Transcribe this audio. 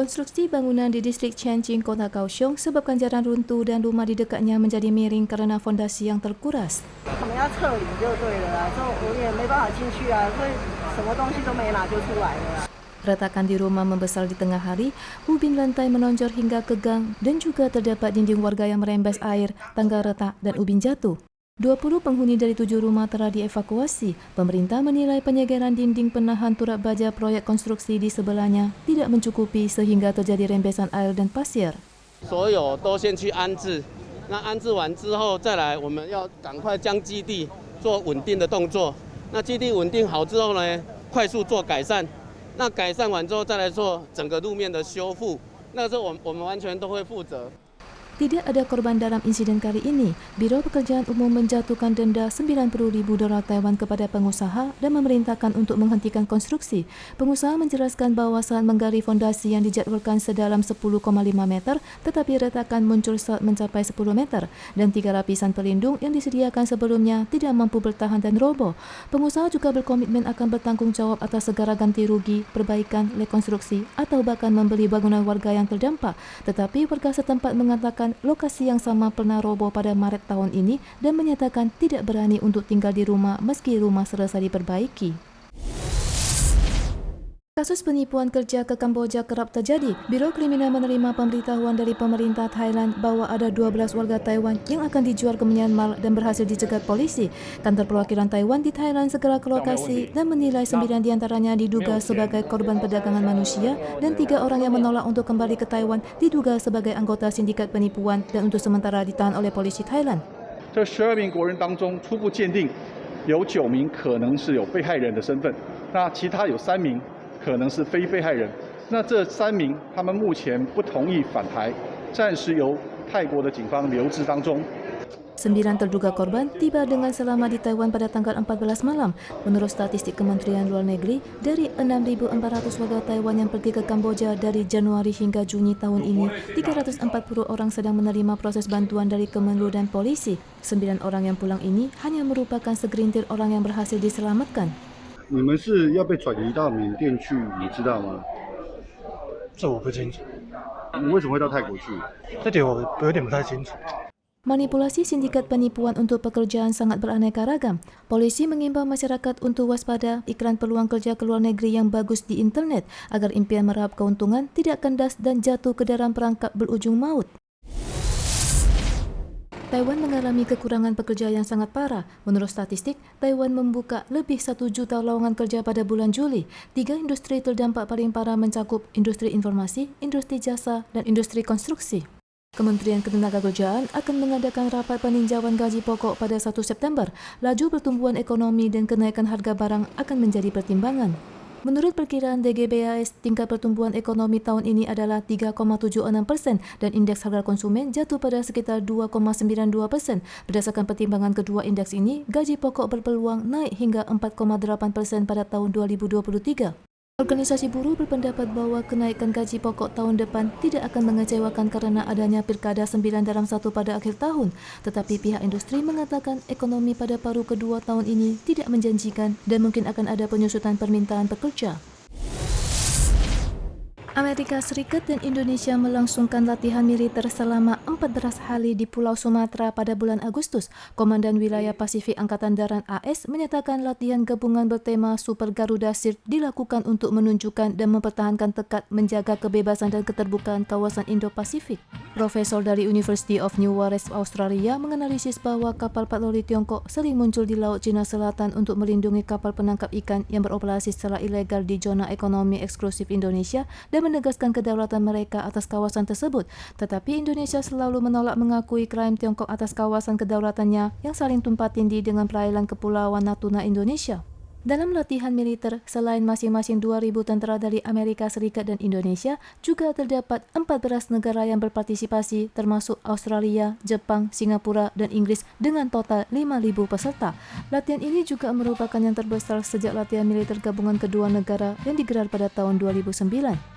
Konstruksi bangunan di distrik Changchun, Kota Kaohsiung sebabkan jalan runtuh dan rumah di dekatnya menjadi miring karena fondasi yang terkuras. Retakan di rumah membesar di tengah hari, ubin lantai menonjol hingga ke gang dan juga terdapat dinding warga yang merembes air, tangga retak dan ubin jatuh. 20 penghuni dari 7 rumah telah dievakuasi. Pemerintah menilai penyegelan dinding penahan turap baja proyek konstruksi di sebelahnya tidak mencukupi sehingga terjadi rembesan air dan pasir. 所有都先去安置，那安置完之后再来，我们要赶快将基地做稳定的动作。那基地稳定好之后呢，快速做改善。那改善完之后再来做整个路面的修复。那时候我们完全都会负责。 Tidak ada korban dalam insiden kali ini. Biro Pekerjaan Umum menjatuhkan denda 90.000 dolar Taiwan kepada pengusaha dan memerintahkan untuk menghentikan konstruksi. Pengusaha menjelaskan bahwa saat menggali fondasi yang dijadwalkan sedalam 10,5 meter, tetapi retakan muncul saat mencapai 10 meter dan 3 lapisan pelindung yang disediakan sebelumnya tidak mampu bertahan dan roboh. Pengusaha juga berkomitmen akan bertanggung jawab atas segala ganti rugi, perbaikan, rekonstruksi, atau bahkan membeli bangunan warga yang terdampak. Tetapi warga setempat mengatakan lokasi yang sama pernah roboh pada Maret tahun ini dan menyatakan tidak berani untuk tinggal di rumah meski rumah selesai diperbaiki. Kasus penipuan kerja ke Kamboja kerap terjadi. Biro Kriminal menerima pemberitahuan dari pemerintah Thailand bahwa ada 12 warga Taiwan yang akan dijual ke Myanmar dan berhasil dicegat polisi. Kantor perwakilan Taiwan di Thailand segera ke lokasi dan menilai 9 diantaranya diduga sebagai korban perdagangan manusia dan 3 orang yang menolak untuk kembali ke Taiwan diduga sebagai anggota sindikat penipuan dan untuk sementara ditahan oleh polisi Thailand. 这12名国人当中，初步鉴定有9名可能是有被害人的身份，那其他有3名 可能是非被害人，那这3名他们目前不同意返台，暂时由泰国的警方留置当中。 9 terduga korban tiba dengan selamat di Taiwan pada tanggal 14 malam. Menurut statistik Kementerian Luar Negeri, dari 6.400 warga Taiwan yang pergi ke Kamboja dari Januari hingga Juni tahun ini, 340 orang sedang menerima proses bantuan dari Kemenlu dan polisi. 9 orang yang pulang ini hanya merupakan segelintir orang yang berhasil diselamatkan. 你们是要被转移到缅甸去，你知道吗？这我不清楚。你为什么会到泰国去？这点我有点不太清楚。 Manipulasi sindikat penipuan untuk pekerjaan sangat beraneka ragam. Polisi mengimbau masyarakat untuk waspada iklan peluang kerja ke luar negeri yang bagus di internet agar impian meraup keuntungan tidak kandas dan jatuh ke dalam perangkap berujung maut. Taiwan mengalami kekurangan pekerja yang sangat parah. Menurut statistik, Taiwan membuka lebih 1 juta lowongan kerja pada bulan Juli. 3 industri terdampak paling parah mencakup industri informasi, industri jasa, dan industri konstruksi. Kementerian Ketenagakerjaan akan mengadakan rapat peninjauan gaji pokok pada 1 September. Laju pertumbuhan ekonomi dan kenaikan harga barang akan menjadi pertimbangan. Menurut perkiraan DGBAS, tingkat pertumbuhan ekonomi tahun ini adalah 3,76% dan indeks harga konsumen jatuh pada sekitar 2,92%. Berdasarkan pertimbangan kedua indeks ini, gaji pokok berpeluang naik hingga 4,8% pada tahun 2023. Organisasi buruh berpendapat bahwa kenaikan gaji pokok tahun depan tidak akan mengecewakan karena adanya pilkada 9 dalam 1 pada akhir tahun. Tetapi pihak industri mengatakan ekonomi pada paruh kedua tahun ini tidak menjanjikan dan mungkin akan ada penyusutan permintaan pekerja. Amerika Serikat dan Indonesia melangsungkan latihan militer selama 14 hari di Pulau Sumatera pada bulan Agustus. Komandan Wilayah Pasifik Angkatan Darat AS menyatakan latihan gabungan bertema Super Garuda Shield dilakukan untuk menunjukkan dan mempertahankan tekad menjaga kebebasan dan keterbukaan kawasan Indo-Pasifik. Profesor dari University of New West Australia menganalisis bahwa kapal patroli Tiongkok sering muncul di Laut Cina Selatan untuk melindungi kapal penangkap ikan yang beroperasi secara ilegal di zona ekonomi eksklusif Indonesia dan menegaskan kedaulatan mereka atas kawasan tersebut. Tetapi Indonesia selalu menolak mengakui klaim Tiongkok atas kawasan kedaulatannya yang saling tumpang tindih dengan perairan Kepulauan Natuna Indonesia. Dalam latihan militer, selain masing-masing 2.000 tentara dari Amerika Serikat dan Indonesia, juga terdapat 14 negara yang berpartisipasi termasuk Australia, Jepang, Singapura, dan Inggris dengan total 5.000 peserta. Latihan ini juga merupakan yang terbesar sejak latihan militer gabungan kedua negara yang digelar pada tahun 2009.